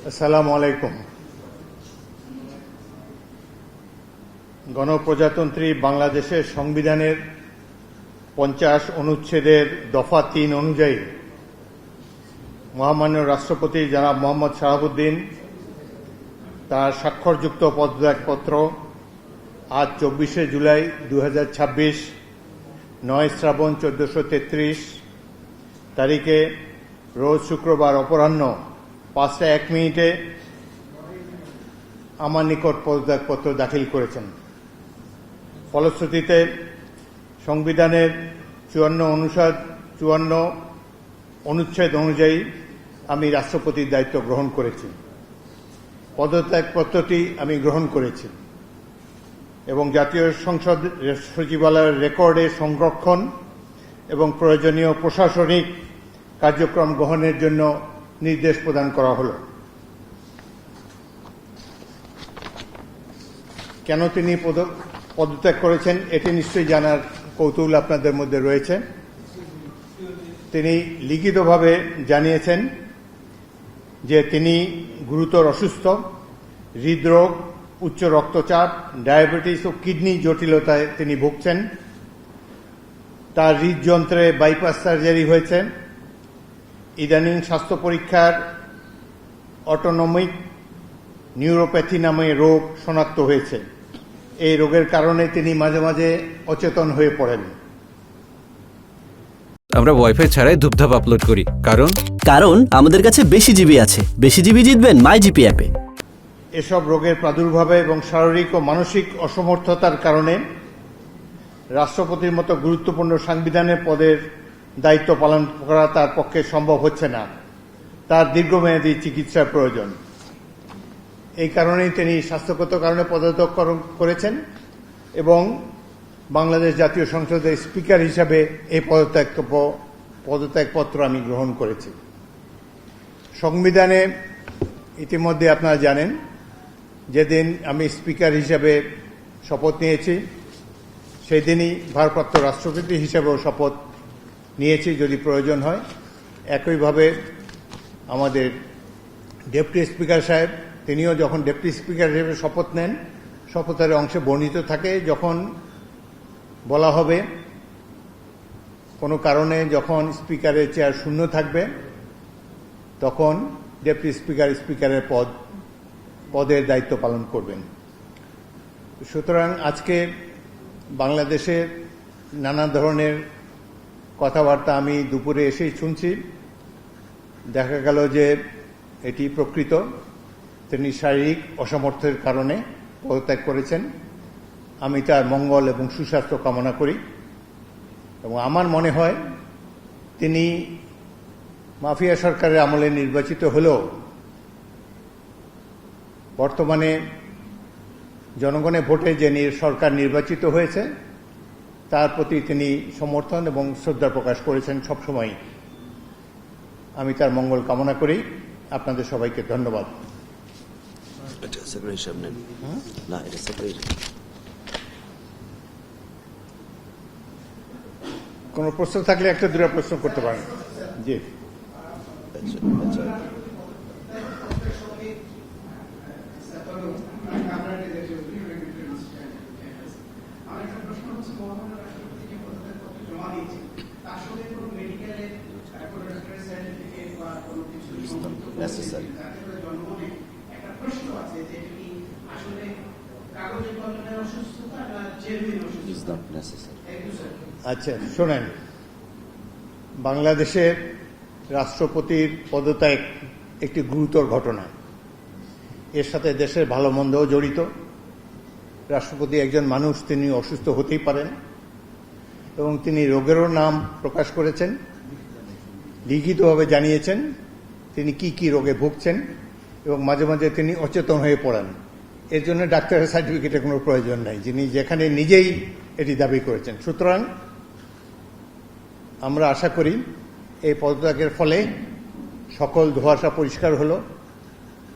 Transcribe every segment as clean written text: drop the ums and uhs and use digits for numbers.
আসসালামু আলাইকুম। গণপ্রজাতন্ত্রী বাংলাদেশের সংবিধানের 50 অনুচ্ছেদের দফা 3 অনুযায়ী মহামান্য রাষ্ট্রপতি জনাব মোহাম্মদ শাহাবুদ্দিন তার স্বাক্ষরযুক্ত পদত্যাগপত্র আজ 24শে জুলাই 2026 9 শ্রাবণ 1433 তারিখে রোজ শুক্রবার অপরাহ্ন 5:01 আমার নিকট পদত্যাগপত্র দাখিল করেছেন। ফলশ্রুতিতে সংবিধানের 54 অনুচ্ছেদ অনুযায়ী আমি রাষ্ট্রপতির দায়িত্ব গ্রহণ করেছি। পদত্যাগপত্রটি আমি গ্রহণ করেছি এবং জাতীয় সংসদ সচিবালয়ের রেকর্ডে সংরক্ষণ এবং প্রয়োজনীয় প্রশাসনিক কার্যক্রম গ্রহণের জন্য নির্দেশ প্রদান করা হল। কেন তিনি পদত্যাগ করেছেন এটি নিশ্চয়ই জানার কৌতূহল আপনাদের মধ্যে রয়েছে। তিনি লিখিতভাবে জানিয়েছেন যে তিনি গুরুতর অসুস্থ, হৃদরোগ, উচ্চ রক্তচাপ, ডায়াবেটিস ও কিডনি জটিলতায় তিনি ভুগছেন। তার হৃদযন্ত্রে বাইপাস সার্জারি হয়েছে। ইদানিং স্বাস্থ্য পরীক্ষার অটোনমিক নিউরোপ্যাথি নামে রোগ শনাক্ত হয়েছে। এই রোগের কারণে তিনি মাঝে মাঝে অচেতন হয়ে পড়েন। আমরা ওয়াইফাই ছাড়াই ধূপধাপ আপলোড করি, কারণ আমাদের কাছে বেশি জিবি আছে। বেশি জিবি জিতবেন মাই জিপি অ্যাপে। এসব রোগের প্রাদুর্ভাবে এবং শারীরিক ও মানসিক অসমর্থতার কারণে রাষ্ট্রপতির মতো গুরুত্বপূর্ণ সাংবিধানিক পদের দায়িত্ব পালন করা তার পক্ষে সম্ভব হচ্ছে না। তার দীর্ঘমেয়াদী চিকিৎসার প্রয়োজন। এই কারণেই তিনি স্বাস্থ্যগত কারণে পদত্যাগ করেছেন এবং বাংলাদেশ জাতীয় সংসদের স্পিকার হিসাবে এই পদত্যাগপত্র আমি গ্রহণ করেছি। সংবিধানে ইতিমধ্যে আপনারা জানেন যেদিন আমি স্পিকার হিসাবে শপথ নিয়েছি সেই দিনই ভারপ্রাপ্ত রাষ্ট্রপতি হিসেবেও শপথ নিয়েছি যদি প্রয়োজন হয়। একইভাবে আমাদের ডেপুটি স্পিকার সাহেব তিনিও যখন ডেপুটি স্পিকার হিসেবে শপথ নেন শপথের অংশে বর্ণিত থাকে যখন বলা হবে কোনো কারণে যখন স্পিকারের চেয়ার শূন্য থাকবে তখন ডেপুটি স্পিকার স্পিকারের পদের দায়িত্ব পালন করবেন। সুতরাং আজকে বাংলাদেশের নানা ধরনের কথাবার্তা আমি দুপুরে এসেই শুনছি। দেখা গেল যে এটি প্রকৃত। তিনি শারীরিক অসামর্থ্যের কারণে পদত্যাগ করেছেন। আমি তার মঙ্গল এবং সুস্বাস্থ্য কামনা করি এবং আমার মনে হয় তিনি মাফিয়া সরকারের আমলে নির্বাচিত হলেও বর্তমানে জনগণের ভোটে যে সরকার নির্বাচিত হয়েছে তার প্রতি তিনি সমর্থন এবং শ্রদ্ধা প্রকাশ করেছেন সবসময়। আমি তার মঙ্গল কামনা করি। আপনাদের সবাইকে ধন্যবাদ। কোনো প্রশ্ন থাকলে একটা দুটো প্রশ্ন করতে পারেন। জি, আচ্ছা শোনেন, বাংলাদেশের রাষ্ট্রপতির পদত্যাগ একটি গুরুতর ঘটনা। এর সাথে দেশের ভালো মন্দও জড়িত। রাষ্ট্রপতি একজন মানুষ, তিনি অসুস্থ হতেই পারেন এবং তিনি রোগেরও নাম প্রকাশ করেছেন, লিখিতভাবে জানিয়েছেন তিনি কি কি রোগে ভুগছেন এবং মাঝে মাঝে তিনি অচেতন হয়ে পড়েন। এর জন্য ডাক্তারের সার্টিফিকেটের কোনো প্রয়োজন নাই, যিনি যেখানে নিজেই এটি দাবি করেছেন। সুতরাং আমরা আশা করি এই পদত্যাগের ফলে সকল ধোঁয়াশা পরিষ্কার হলো।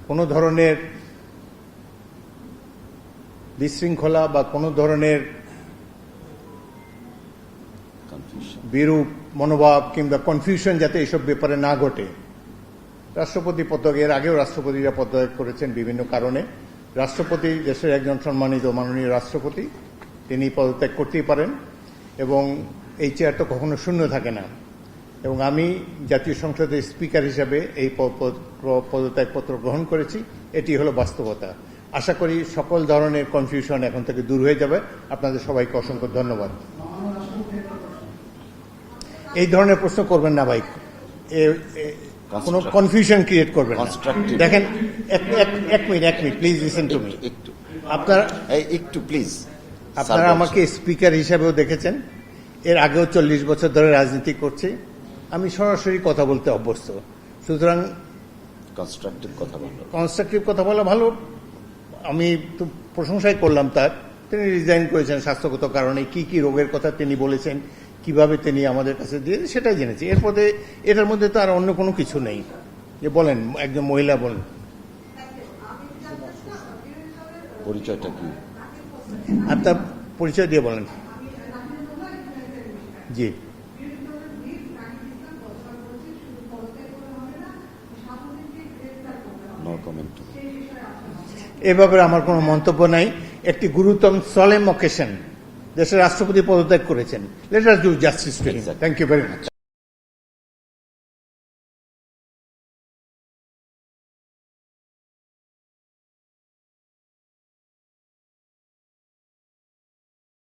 কোনো ধরনের বিশৃঙ্খলা বা কোনো ধরনের বিরূপ মনোভাব কিংবা কনফিউশন যাতে এইসব ব্যাপারে না ঘটে রাষ্ট্রপতি পদত্যাগ, এর আগেও রাষ্ট্রপতিরা পদত্যাগ করেছেন বিভিন্ন কারণে। রাষ্ট্রপতি দেশের একজন সম্মানিত মাননীয় রাষ্ট্রপতি, তিনি পদত্যাগ করতেই পারেন এবং এই চেয়ার তো কখনো শূন্য থাকে না। এবং আমি জাতীয় সংসদের স্পিকার হিসাবে এই পদত্যাগপত্র গ্রহণ করেছি। এটি হলো বাস্তবতা। আশা করি সকল ধরনের কনফিউশন এখন থেকে দূর হয়ে যাবে। আপনাদের সবাইকে অসংখ্য ধন্যবাদ। এই ধরনের প্রশ্ন করবেন না ভাই, কোনো কনফিউশন ক্রিয়েট করবেন না। Constructive. দেখেন, এক minute please listen to me. একটু আপনারা একটু প্লিজ। আপনারা আমাকে স্পিকার হিসাবেও দেখেছেন, এর আগেও 40 বছর ধরে রাজনীতি করছি। আমি সরাসরি কথা বলতে অভ্যস্ত, সুতরাং কনস্ট্রাকটিভ কথা বলো। কনস্ট্রাকটিভ কথা বলা ভালো। আমি তো প্রশংসাই করলাম তার। তিনি রিজাইন করেছেন স্বাস্থ্যগত কারণে, কি কি রোগের কথা তিনি বলেছেন, কিভাবে তিনি আমাদের কাছে দিয়ে সেটাই জেনেছি। এরপরে এটার মধ্যে তো আর অন্য কোনো কিছু নেই। যে বলেন, একজন মহিলা বলেন। পরিচয়টা কি? আপনার পরিচয় দিয়ে বলেন। জি, নো কমেন্ট। এ ব্যাপারে আমার কোনো মন্তব্য নাই। একটি গুরুতর সলেম অকেশন, দেশের রাষ্ট্রপতি পদত্যাগ করেছেন। Let us do justice to him. Exactly. Thank you very much.